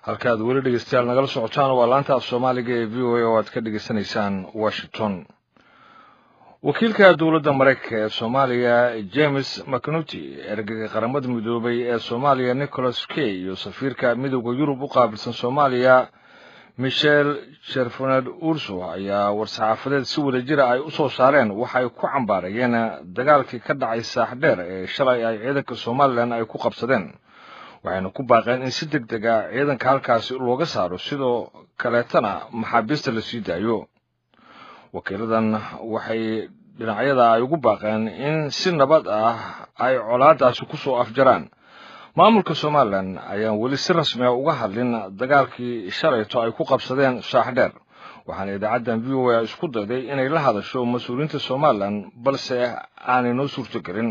halkaad weli dhegeystayaal nagala socotaan waa laanta af Soomaaliga ee VOA oo aad ka dhageysanaysaan Washington. wakiilka dawladda Mareykanka ee Soomaaliya James McNulty ergeyga qaramada midoobay ee Soomaaliya Nicholas Kay iyo safiirka midowga Yurub u qaabilsan Soomaaliya Michel Cherfoned Urso ayaa war-saxaafadeed si wadajir ah ay u soo saareen waxa ay ku cambaarayeen dagaalkii ka dhacay Saaxdheer ee shalay ay ciidanka Soomaaliland ay ku qabsadeen. waxayna ku baaqeen in si degdeg ah ciidanka halkaasi looga saaro sidoo kaleetana maxaabiista la sii daayo. wakiiladan waxay dhinacyada ay ugu baaqeen in si nabad ah ay colaadaasi ku soo afjaraan. maamulka Soomaaliland ayaan weli si rasmi ah uga hadlin dagaalkii shalayto ay ku qabsadeen Saaxdheer. waxaana idaacaddan VOA isku dayday inay la hadasho mas'uuliyiinta Soomaaliland balse aanay noo suurtagelin.